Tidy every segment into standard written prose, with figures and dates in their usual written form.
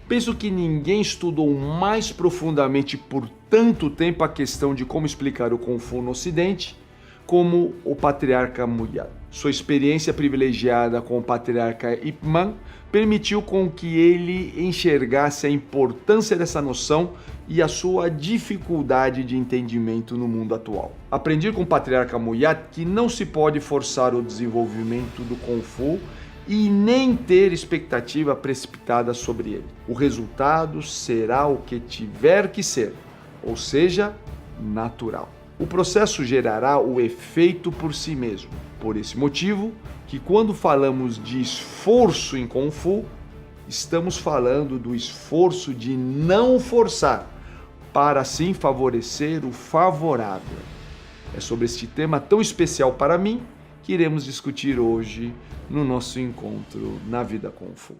Penso que ninguém estudou mais profundamente por tanto tempo a questão de como explicar o Kung Fu no Ocidente como o patriarca Muyad. Sua experiência privilegiada com o patriarca Ip Man permitiu com que ele enxergasse a importância dessa noção e a sua dificuldade de entendimento no mundo atual. Aprendi com o patriarca Muyad que não se pode forçar o desenvolvimento do Kung Fu e nem ter expectativa precipitada sobre ele. O resultado será o que tiver que ser, ou seja, natural. O processo gerará o efeito por si mesmo. Por esse motivo, que quando falamos de esforço em Kung Fu, estamos falando do esforço de não forçar, para assim favorecer o favorável. É sobre este tema tão especial para mim que iremos discutir hoje no nosso encontro na Vida Kung Fu.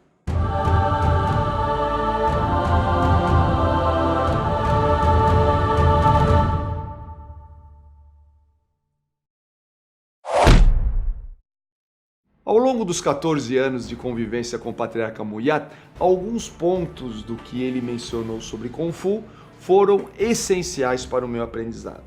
Ao longo dos 14 anos de convivência com o patriarca Muyad, alguns pontos do que ele mencionou sobre Kung Fu foram essenciais para o meu aprendizado.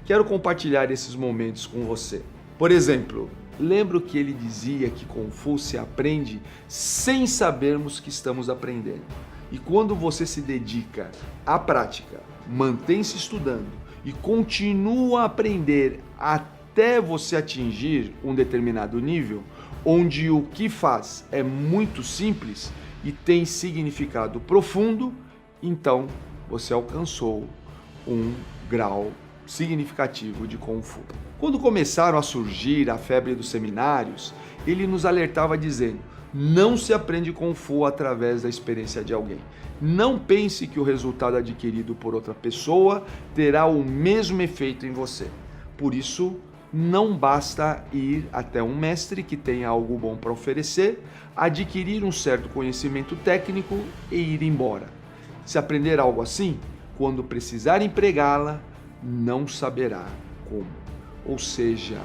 Quero compartilhar esses momentos com você. Por exemplo, lembro que ele dizia que Kung Fu se aprende sem sabermos que estamos aprendendo. E quando você se dedica à prática, mantém-se estudando e continua a aprender até você atingir um determinado nível, onde o que faz é muito simples e tem significado profundo, então você alcançou um grau significativo de Kung Fu. Quando começaram a surgir a febre dos seminários, ele nos alertava dizendo: não se aprende Kung Fu através da experiência de alguém. Não pense que o resultado adquirido por outra pessoa terá o mesmo efeito em você. Por isso, não basta ir até um mestre que tenha algo bom para oferecer, adquirir um certo conhecimento técnico e ir embora. Se aprender algo assim, quando precisar empregá-la, não saberá como. Ou seja,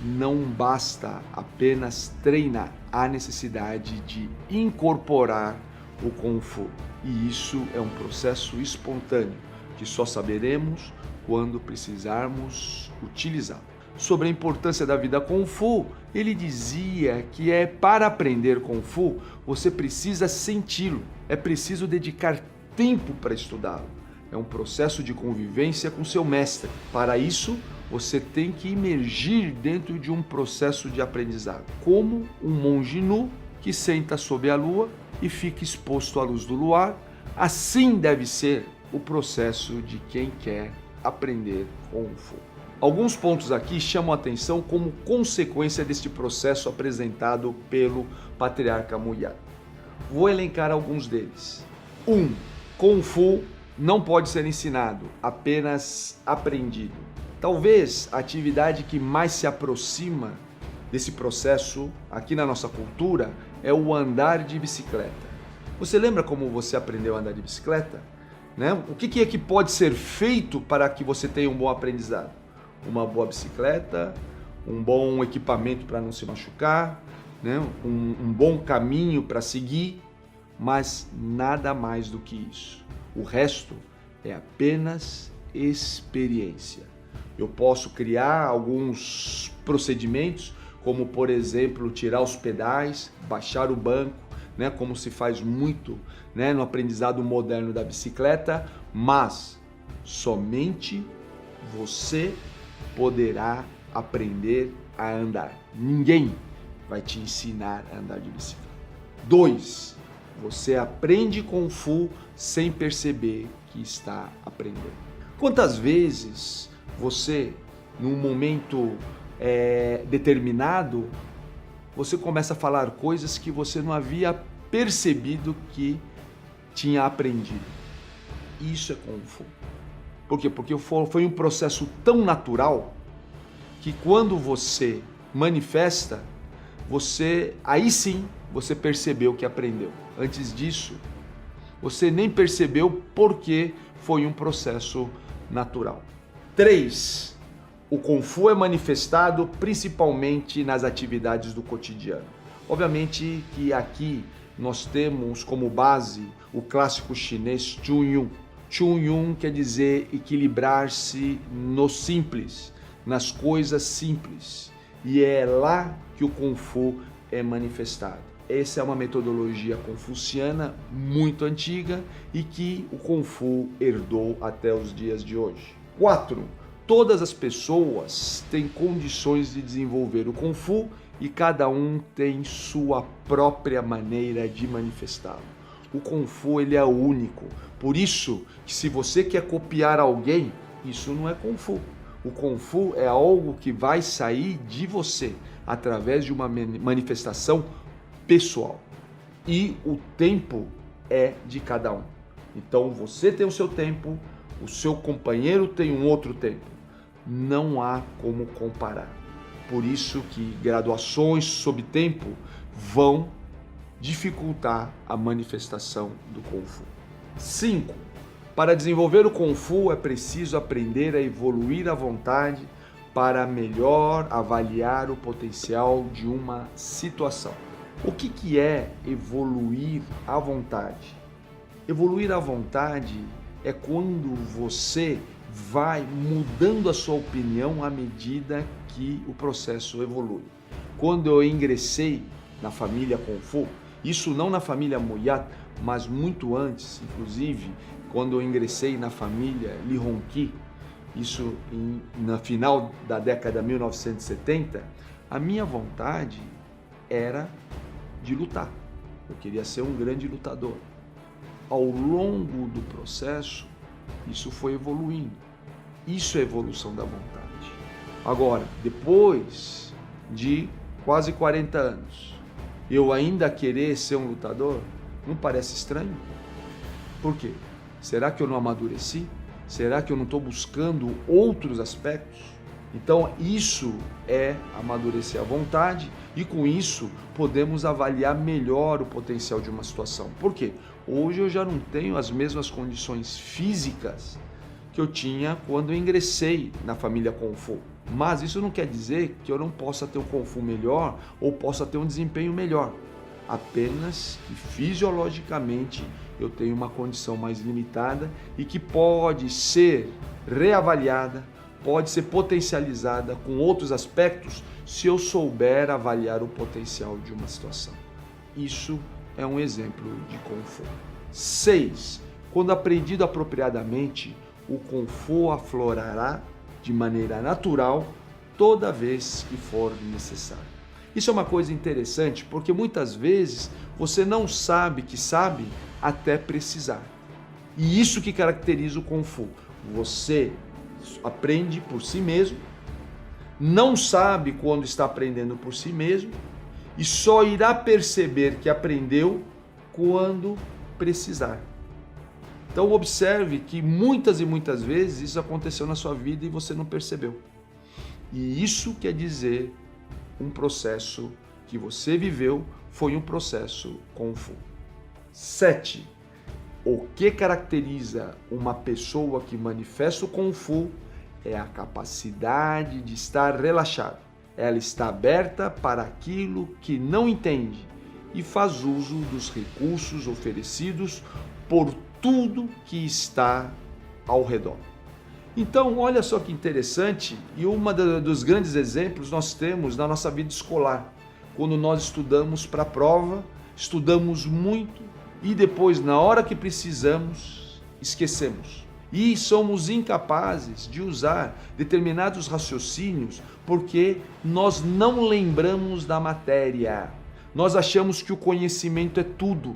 não basta apenas treinar, há necessidade de incorporar o Kung Fu. E isso é um processo espontâneo, que só saberemos quando precisarmos utilizá-lo. Sobre a importância da vida Kung Fu, ele dizia que para aprender Kung Fu, você precisa senti-lo, é preciso dedicar tempo para estudá-lo. É um processo de convivência com seu mestre. Para isso, você tem que imergir dentro de um processo de aprendizado, como um monge nu que senta sob a lua e fica exposto à luz do luar. Assim deve ser o processo de quem quer aprender Kung Fu. Alguns pontos aqui chamam a atenção como consequência deste processo apresentado pelo patriarca Muyad. Vou elencar alguns deles. 1. Kung Fu não pode ser ensinado, apenas aprendido. Talvez a atividade que mais se aproxima desse processo aqui na nossa cultura é o andar de bicicleta. Você lembra como você aprendeu a andar de bicicleta? O que é que pode ser feito para que você tenha um bom aprendizado? Uma boa bicicleta, um bom equipamento para não se machucar, um bom caminho para seguir, mas nada mais do que isso. O resto é apenas experiência. Eu posso criar alguns procedimentos, como por exemplo, tirar os pedais, baixar o banco, como se faz muito no aprendizado moderno da bicicleta, mas somente você poderá aprender a andar. Ninguém vai te ensinar a andar de bicicleta. 2. Você aprende Kung Fu sem perceber que está aprendendo. Quantas vezes você, num momento determinado, você começa a falar coisas que você não havia percebido que tinha aprendido? Isso é Kung Fu. Por quê? Porque foi um processo tão natural que quando você manifesta, aí sim você percebeu que aprendeu. Antes disso, você nem percebeu porque foi um processo natural. 3. O Kung Fu é manifestado principalmente nas atividades do cotidiano. Obviamente que aqui nós temos como base o clássico chinês Chun Yun. Chun Yun quer dizer equilibrar-se no simples, nas coisas simples. E é lá que o Kung Fu é manifestado. Essa é uma metodologia confuciana muito antiga e que o Kung Fu herdou até os dias de hoje. 4. Todas as pessoas têm condições de desenvolver o Kung Fu e cada um tem sua própria maneira de manifestá-lo. O Kung Fu ele é único, por isso que se você quer copiar alguém, isso não é Kung Fu. O Kung Fu é algo que vai sair de você através de uma manifestação pessoal. E o tempo é de cada um. Então você tem o seu tempo, o seu companheiro tem um outro tempo. Não há como comparar. Por isso que graduações sob tempo vão dificultar a manifestação do Kung Fu. 5. Para desenvolver o Kung Fu é preciso aprender a evoluir à vontade para melhor avaliar o potencial de uma situação. O que é evoluir à vontade? Evoluir à vontade é quando você vai mudando a sua opinião à medida que o processo evolui. Quando eu ingressei na família Kung Fu, isso não na família Moyat, mas muito antes, inclusive, quando eu ingressei na família Li Hongqi, isso no final da década de 1970, a minha vontade era de lutar. Eu queria ser um grande lutador. Ao longo do processo, isso foi evoluindo. Isso é evolução da vontade. Agora, depois de quase 40 anos, eu ainda querer ser um lutador, não parece estranho? Por quê? Será que eu não amadureci? Será que eu não estou buscando outros aspectos? Então, isso é amadurecer a vontade e, com isso, podemos avaliar melhor o potencial de uma situação. Por quê? Hoje eu já não tenho as mesmas condições físicas que eu tinha quando eu ingressei na família Kung Fu. Mas isso não quer dizer que eu não possa ter um Kung Fu melhor ou possa ter um desempenho melhor. Apenas que fisiologicamente eu tenho uma condição mais limitada e que pode ser reavaliada, pode ser potencializada com outros aspectos se eu souber avaliar o potencial de uma situação. Isso é um exemplo de Kung Fu. 6. Quando aprendido apropriadamente, o Kung Fu aflorará de maneira natural toda vez que for necessário. Isso é uma coisa interessante porque muitas vezes você não sabe que sabe até precisar. E isso que caracteriza o Kung Fu. Você aprende por si mesmo, não sabe quando está aprendendo por si mesmo e só irá perceber que aprendeu quando precisar. Então observe que muitas e muitas vezes isso aconteceu na sua vida e você não percebeu. E isso quer dizer um processo que você viveu foi um processo Kung Fu. 7. O que caracteriza uma pessoa que manifesta o Kung Fu é a capacidade de estar relaxada. Ela está aberta para aquilo que não entende e faz uso dos recursos oferecidos por tudo que está ao redor. Então, olha só que interessante, e um dos grandes exemplos nós temos na nossa vida escolar. Quando nós estudamos para a prova, estudamos muito e depois, na hora que precisamos, esquecemos. E somos incapazes de usar determinados raciocínios porque nós não lembramos da matéria. Nós achamos que o conhecimento é tudo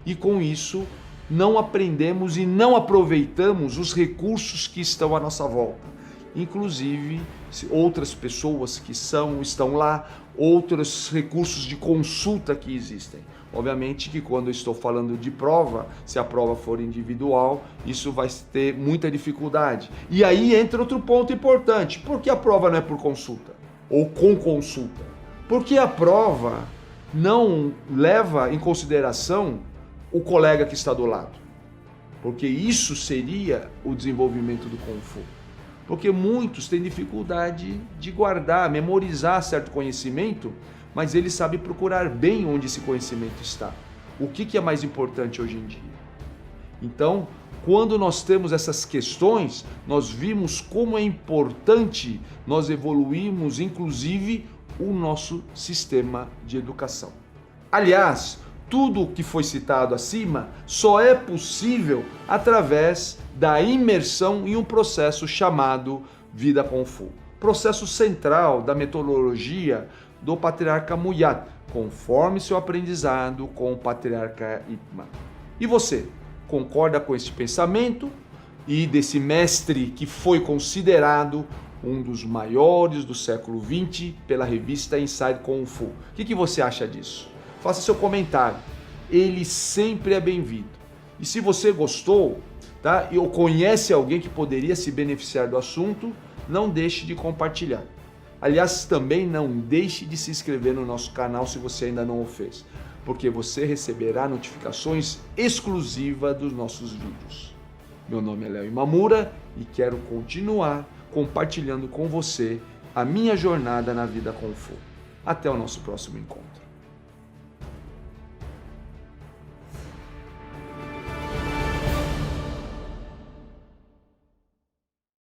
e com isso não aprendemos e não aproveitamos os recursos que estão à nossa volta. Inclusive, outras pessoas que estão lá, outros recursos de consulta que existem. Obviamente que quando eu estou falando de prova, se a prova for individual, isso vai ter muita dificuldade. E aí entra outro ponto importante. Por que a prova não é por consulta? Ou com consulta? Porque a prova não leva em consideração o colega que está do lado. Porque isso seria o desenvolvimento do Kung Fu. Porque muitos têm dificuldade de guardar, memorizar certo conhecimento, mas ele sabe procurar bem onde esse conhecimento está. O que é mais importante hoje em dia? Então, quando nós temos essas questões, nós vimos como é importante nós evoluirmos, inclusive, o nosso sistema de educação. Aliás, tudo o que foi citado acima só é possível através da imersão em um processo chamado Vida Kung Fu. Processo central da metodologia do patriarca Muyat, conforme seu aprendizado com o patriarca Ip Man. E você, concorda com este pensamento e desse mestre que foi considerado um dos maiores do século XX pela revista Inside Kung Fu? O que você acha disso? Faça seu comentário. Ele sempre é bem-vindo. E se você gostou, tá? Ou conhece alguém que poderia se beneficiar do assunto, não deixe de compartilhar. Aliás, também não deixe de se inscrever no nosso canal se você ainda não o fez, porque você receberá notificações exclusivas dos nossos vídeos. Meu nome é Léo Imamura e quero continuar compartilhando com você a minha jornada na vida Kung Fu. Até o nosso próximo encontro.